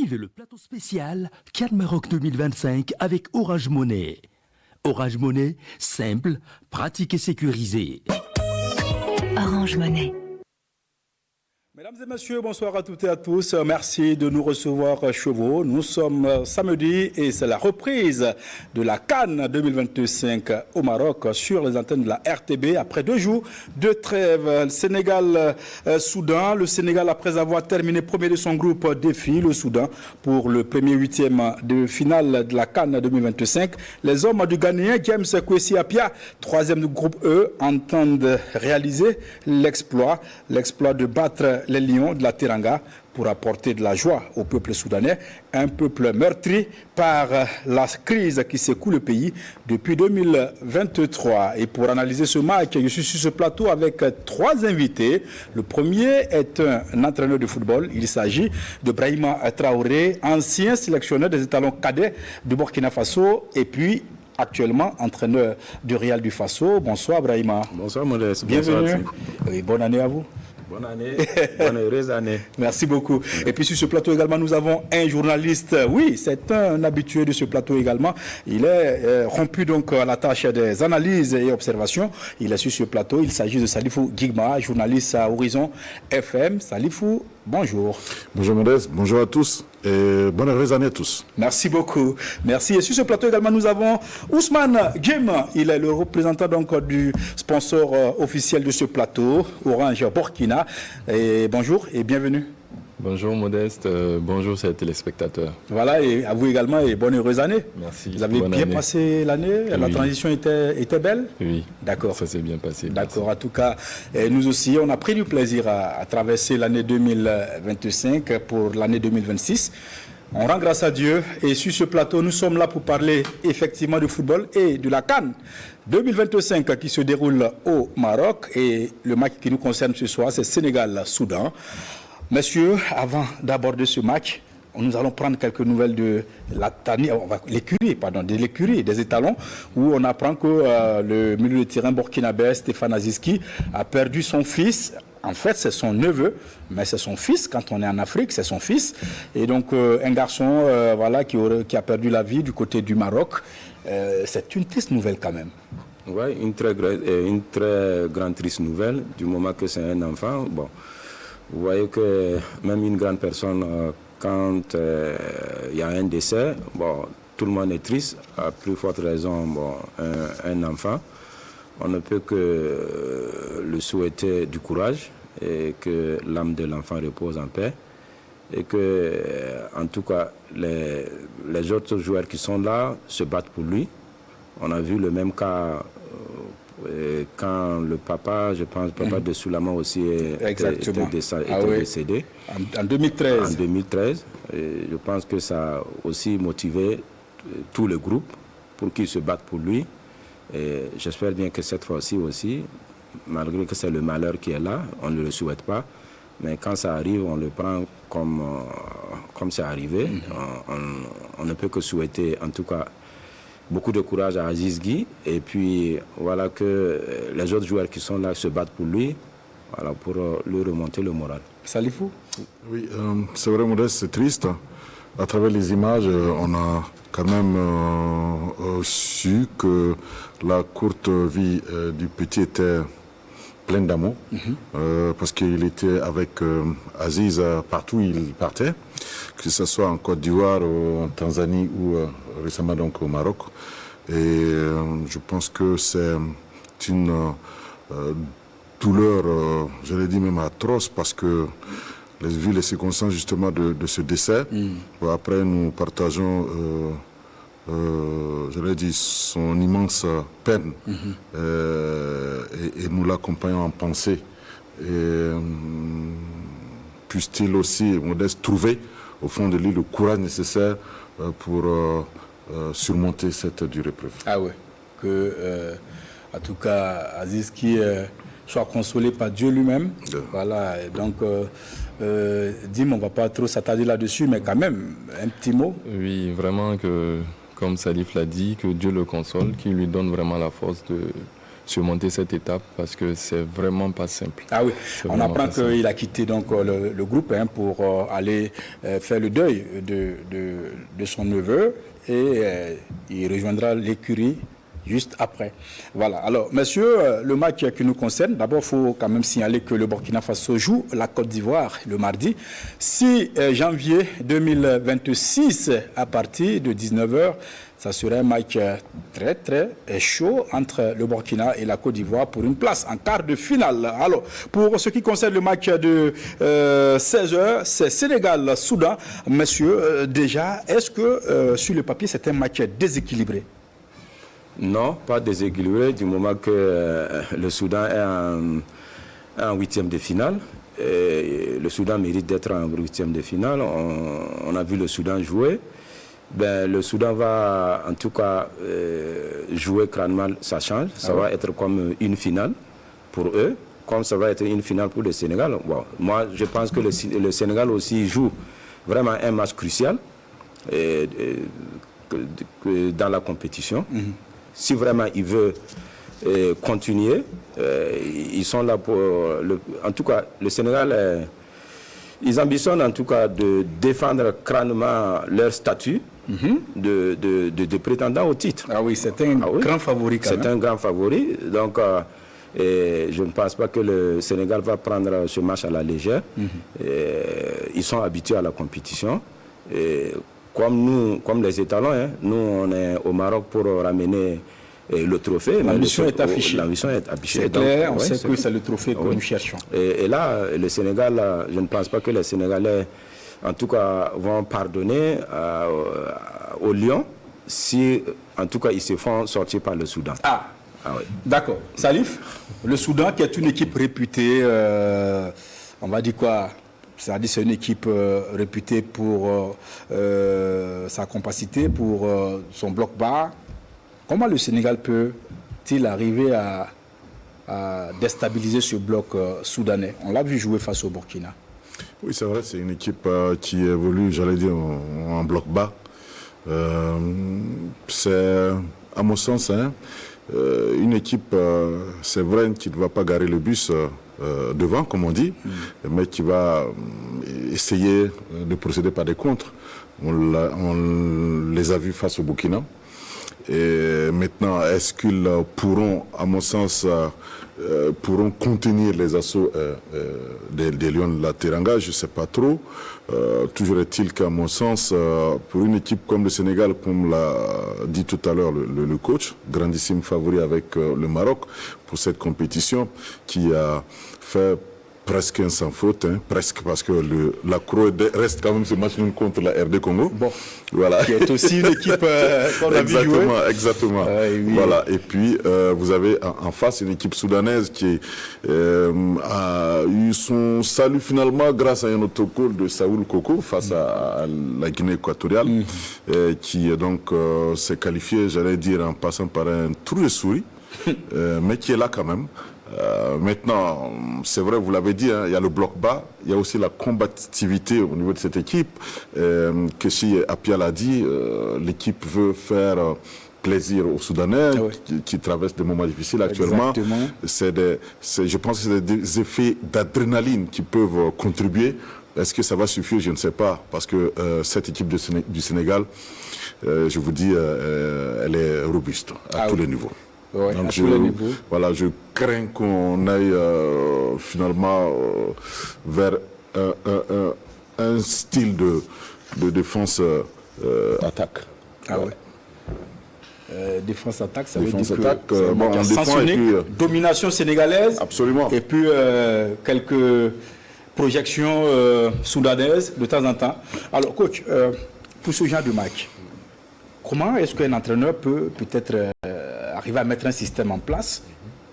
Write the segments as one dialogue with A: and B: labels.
A: Vivez le plateau spécial Cannes Maroc 2025 avec Orange Money. Orange Money, simple, pratique et sécurisé.
B: Orange Money.
C: Mesdames et messieurs, bonsoir à toutes et à tous. Merci de nous recevoir chez vous. Nous sommes samedi et c'est la reprise de la CAN 2025 au Maroc sur les antennes de la RTB. Après 2 jours de trêve, Sénégal-Soudan. Le Sénégal, après avoir terminé premier de son groupe, défie le Soudan pour le premier huitième de finale de la CAN 2025. Les hommes du Ghanéen, James Kwesi Appiah, troisième du groupe E, entendent réaliser l'exploit de battre les Lions de la Teranga pour apporter de la joie au peuple soudanais, un peuple meurtri par la crise qui secoue le pays depuis 2023. Et pour analyser ce match, je suis sur ce plateau avec 3 invités. Le premier est un entraîneur de football. Il s'agit de Brahima Traoré, ancien sélectionneur des étalons cadets du Burkina Faso et puis actuellement entraîneur du Real du Faso. Bonsoir Brahima.
D: Bonsoir Modeste.
C: Bienvenue. Et bonne année à vous.
D: Bonne année, bonne heureuse année.
C: Merci beaucoup. Et puis sur ce plateau également, nous avons un journaliste. Oui, c'est un habitué de ce plateau également. Il est rompu donc à la tâche des analyses et observations. Il est sur ce plateau. Il s'agit de Salifou Gigma, journaliste à Horizon FM. Salifou, bonjour.
E: Bonjour Modeste, bonjour à tous. Et bonne heureuse année à tous.
C: Merci beaucoup. Merci. Et sur ce plateau également, nous avons Ousmane Djem. Il est le représentant donc du sponsor officiel de ce plateau, Orange Burkina. Et bonjour et bienvenue.
D: Bonjour Modeste, bonjour chers téléspectateurs.
C: Voilà, et à vous également et bonne heureuse année.
D: Merci.
C: Vous avez bien passé l'année?
D: Oui.
C: La transition était belle?
D: Oui.
C: D'accord.
D: Ça s'est bien passé.
C: D'accord. En tout cas, nous aussi, on a pris du plaisir à traverser l'année 2025 pour l'année 2026. On rend grâce à Dieu et sur ce plateau, nous sommes là pour parler effectivement de football et de la CAN 2025 qui se déroule au Maroc. Et le match qui nous concerne ce soir, c'est Sénégal-Soudan. Messieurs, avant d'aborder ce match, nous allons prendre quelques nouvelles de l'écurie des étalons, où on apprend que le milieu de terrain burkinabé Stéphane Aziski a perdu son fils. En fait, c'est son neveu, mais c'est son fils. Quand on est en Afrique, c'est son fils. Et donc, un garçon qui a perdu la vie du côté du Maroc. C'est une triste nouvelle quand même.
D: Oui, une très grande triste nouvelle, du moment que c'est un enfant. Bon. Vous voyez que même une grande personne, quand il y a un décès, bon, tout le monde est triste, à plus forte raison un enfant. On ne peut que le souhaiter du courage et que l'âme de l'enfant repose en paix. Et que, en tout cas, les autres joueurs qui sont là se battent pour lui. On a vu le même cas quand le papa, je pense, papa de Soulama aussi était décédé.
C: En 2013.
D: En 2013. Et je pense que ça a aussi motivé tout le groupe pour qu'ils se battent pour lui. Et j'espère bien que cette fois-ci aussi, malgré que c'est le malheur qui est là, on ne le souhaite pas, mais quand ça arrive, on le prend comme c'est arrivé. On ne peut que souhaiter, en tout cas, beaucoup de courage à Aziz Guy, et puis voilà que les autres joueurs qui sont là se battent pour lui, voilà, pour lui remonter le moral.
C: Salifou?
E: Oui, c'est vrai Modeste, c'est triste. À travers les images, on a quand même su que la courte vie du petit était pleine d'amour, parce qu'il était avec Aziz partout où il partait, que ce soit en Côte d'Ivoire, en Tanzanie ou récemment donc au Maroc. Et je pense que c'est une douleur, je l'ai dit même atroce, parce que vu les circonstances justement de ce décès, après nous partageons, je l'ai dit, son immense peine et nous l'accompagnons en pensée. Et puisse-t-il aussi, Modeste, trouver au fond de lui le courage nécessaire pour surmonter cette dure épreuve.
C: Ah oui, que en tout cas Aziz qui soit consolé par Dieu lui-même. Voilà, et donc Dim, on ne va pas trop s'attarder là-dessus, mais quand même, un petit mot.
D: Oui, vraiment que, comme Salif l'a dit, que Dieu le console, qu'il lui donne vraiment la force de
F: surmonter cette étape parce que c'est vraiment pas simple.
C: Ah oui, on apprend qu'il a quitté donc le groupe pour aller faire le deuil de son neveu et il rejoindra l'écurie juste après. Voilà. Alors, messieurs, le match qui nous concerne, d'abord, il faut quand même signaler que le Burkina Faso joue la Côte d'Ivoire le mardi 6 janvier 2026 à partir de 19h. Ça serait un match très, très chaud entre le Burkina et la Côte d'Ivoire pour une place en quart de finale. Alors, pour ce qui concerne le match de 16h, c'est Sénégal-Soudan. Messieurs, déjà, est-ce que sur le papier, c'est un match déséquilibré?
D: Non, pas déséquilibré du moment que le Soudan est en huitième de finale. Et le Soudan mérite d'être en huitième de finale. On a vu le Soudan jouer. Ben, le Soudan va en tout cas jouer crânement, ça change. Ça va être comme une finale pour eux, comme ça va être une finale pour le Sénégal. Bon, moi, je pense que le Sénégal aussi joue vraiment un match crucial dans la compétition. Si vraiment il veut continuer, ils sont là pour... en tout cas, le Sénégal, ils ambitionnent en tout cas de défendre crânement leur statut de prétendant au titre.
C: Ah oui, c'est un grand favori quand même.
D: C'est un grand favori. Donc, je ne pense pas que le Sénégal va prendre ce match à la légère. Ils sont habitués à la compétition. Comme les étalons, hein, nous on est au Maroc pour ramener le trophée.
C: La mission est affichée.
D: La mission est affichée.
C: C'est clair, on sait que c'est le trophée que nous cherchons.
D: Et là, le Sénégal, je ne pense pas que les Sénégalais, en tout cas, vont pardonner aux Lions si, en tout cas, ils se font sortir par le Soudan.
C: Ah oui. D'accord. Salif, le Soudan qui est une équipe réputée, on va dire quoi? C'est-à-dire c'est une équipe réputée pour sa compacité, pour son bloc bas. Comment le Sénégal peut-il arriver à déstabiliser ce bloc soudanais? On l'a vu jouer face au Burkina.
E: Oui, c'est vrai, c'est une équipe qui évolue, j'allais dire, en bloc bas. C'est, à mon sens, une équipe, c'est vrai, qui ne va pas garer le bus devant, comme on dit, mais qui va essayer de procéder par des contres. On les a vus face au Burkina. Et maintenant, est-ce qu'ils pourront, à mon sens, pourront contenir les assauts des Lions de la Teranga? Je ne sais pas trop. Toujours est-il qu'à mon sens, pour une équipe comme le Sénégal, comme l'a dit tout à l'heure le coach, grandissime favori avec le Maroc pour cette compétition, qui a fait presque un sans faute, hein, presque, parce que la Croix reste quand même ce match contre la RD Congo.
C: Bon,
E: voilà.
C: Qui est aussi une équipe qu'on a vu jouer.
E: Exactement. Oui. Voilà. Et puis, vous avez en face une équipe soudanaise qui a eu son salut finalement grâce à un autogol de Saoul Koko face à la Guinée équatoriale, qui donc s'est qualifié, j'allais dire, en passant par un trou de souris, mais qui est là quand même. Maintenant, c'est vrai, vous l'avez dit, hein, il y a le bloc bas, il y a aussi la combativité au niveau de cette équipe. Que si Apia l'a dit, l'équipe veut faire plaisir aux Soudanais qui traversent des moments difficiles actuellement. Je pense que c'est des effets d'adrénaline qui peuvent contribuer. Est-ce que ça va suffire? Je ne sais pas, parce que cette équipe du Sénégal, je vous dis, elle est robuste à tous les niveaux.
C: Ouais,
E: donc je crains qu'on aille finalement vers un style de défense attaque.
C: Défense-attaque, ça
E: veut dire
C: que on défend et puis, domination sénégalaise.
E: Absolument.
C: Et puis quelques projections soudanaises de temps en temps. Alors coach, pour ce genre de match, comment est-ce qu'un entraîneur peut-être arriver à mettre un système en place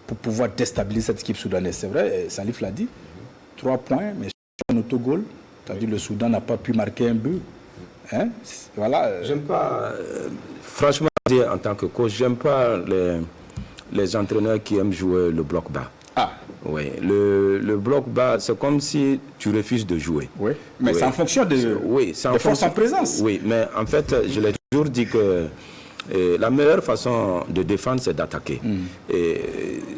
C: pour pouvoir déstabiliser cette équipe soudanaise? C'est vrai, Salif l'a dit, 3 points, mais sur un autogol, c'est-à-dire le Soudan n'a pas pu marquer un but. Hein? Voilà.
D: J'aime pas, franchement, en tant que coach, j'aime pas les entraîneurs qui aiment jouer le bloc bas.
C: Ah.
D: Oui, le bloc bas, c'est comme si tu refuses de jouer.
C: Oui, mais c'est en fonction de forces en présence.
D: Oui, mais en fait, je l'ai toujours dit que Et la meilleure façon de défendre, c'est d'attaquer. Et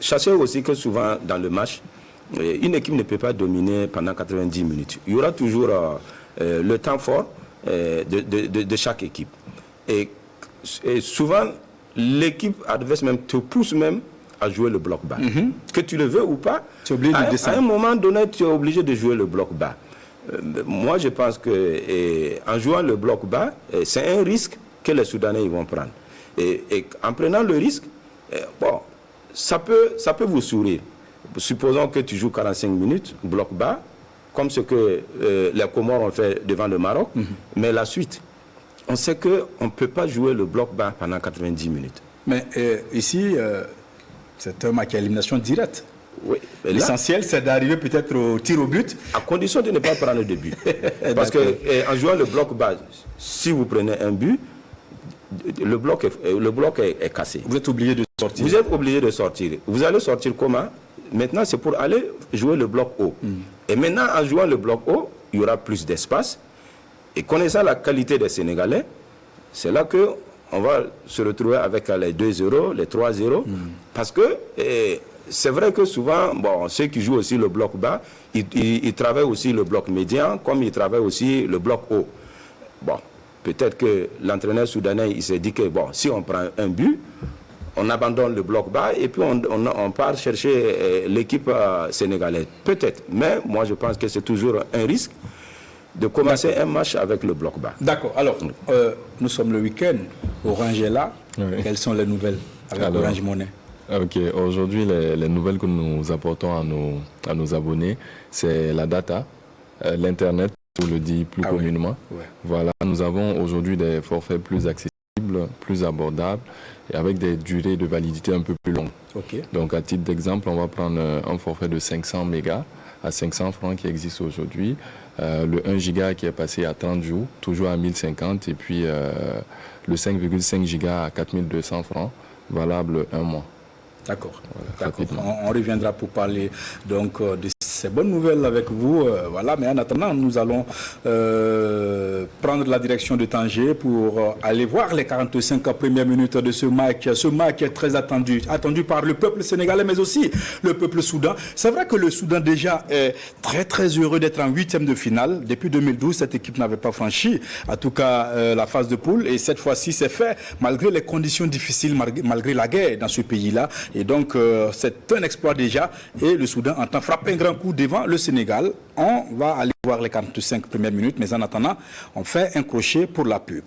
D: sachez aussi que souvent dans le match, une équipe ne peut pas dominer pendant 90 minutes. Il y aura toujours le temps fort de chaque équipe. Et souvent, l'équipe adverse même te pousse même à jouer le bloc bas. Que tu le veux ou pas, à un moment donné, tu es obligé de jouer le bloc bas. Moi, je pense qu'en jouant le bloc bas, c'est un risque que les Soudanais ils vont prendre. Et en prenant le risque, bon, ça peut vous sourire. Supposons que tu joues 45 minutes, bloc bas, comme ce que les Comores ont fait devant le Maroc, mais la suite, on sait qu'on ne peut pas jouer le bloc bas pendant 90 minutes.
C: Mais ici, c'est un match à élimination directe.
D: Oui,
C: l'essentiel, c'est d'arriver peut-être au tir au but.
D: À condition de ne pas prendre de but. Parce qu'en jouant le bloc bas, si vous prenez un but, le bloc est cassé.
C: Vous êtes obligé de sortir.
D: Vous êtes obligé de sortir. Vous allez sortir comment? Maintenant, c'est pour aller jouer le bloc haut. Et maintenant, en jouant le bloc haut, il y aura plus d'espace. Et connaissant la qualité des Sénégalais, c'est là qu'on va se retrouver avec les 2-0, les 3-0. Parce que c'est vrai que souvent, bon, ceux qui jouent aussi le bloc bas, ils travaillent aussi le bloc médian, comme ils travaillent aussi le bloc haut. Bon, peut-être que l'entraîneur soudanais, il s'est dit que, bon, si on prend un but, on abandonne le bloc bas et puis on part chercher l'équipe sénégalaise. Peut-être, mais moi je pense que c'est toujours un risque de commencer un match avec le bloc bas.
C: D'accord. Alors, nous sommes le week-end. Orange est là. Oui. Quelles sont les nouvelles avec Orange Money?
F: Ok, aujourd'hui, les nouvelles que nous apportons à nos abonnés, c'est la data, l'Internet, on le dit plus communément.
C: Ouais.
F: Voilà, nous avons aujourd'hui des forfaits plus accessibles, plus abordables et avec des durées de validité un peu plus longues.
C: Okay.
F: Donc, à titre d'exemple, on va prendre un forfait de 500 mégas à 500 francs qui existe aujourd'hui, le 1 giga qui est passé à 30 jours, toujours à 1050, et puis le 5,5 giga à 4200 francs, valable un mois.
C: D'accord. Voilà, on reviendra pour parler donc de ces bonnes nouvelles avec vous. Voilà, mais en attendant, nous allons prendre la direction de Tanger pour aller voir les 45 premières minutes de ce match. Ce match est très attendu par le peuple sénégalais, mais aussi le peuple soudan. C'est vrai que le Soudan déjà est très très heureux d'être en 8e de finale. Depuis 2012, cette équipe n'avait pas franchi, en tout cas la phase de poule. Et cette fois-ci, c'est fait malgré les conditions difficiles, malgré la guerre dans ce pays-là. Et donc, c'est un exploit déjà. Et le Soudan entend frapper un grand coup devant le Sénégal. On va aller voir les 45 premières minutes. Mais en attendant, on fait un crochet pour la pub.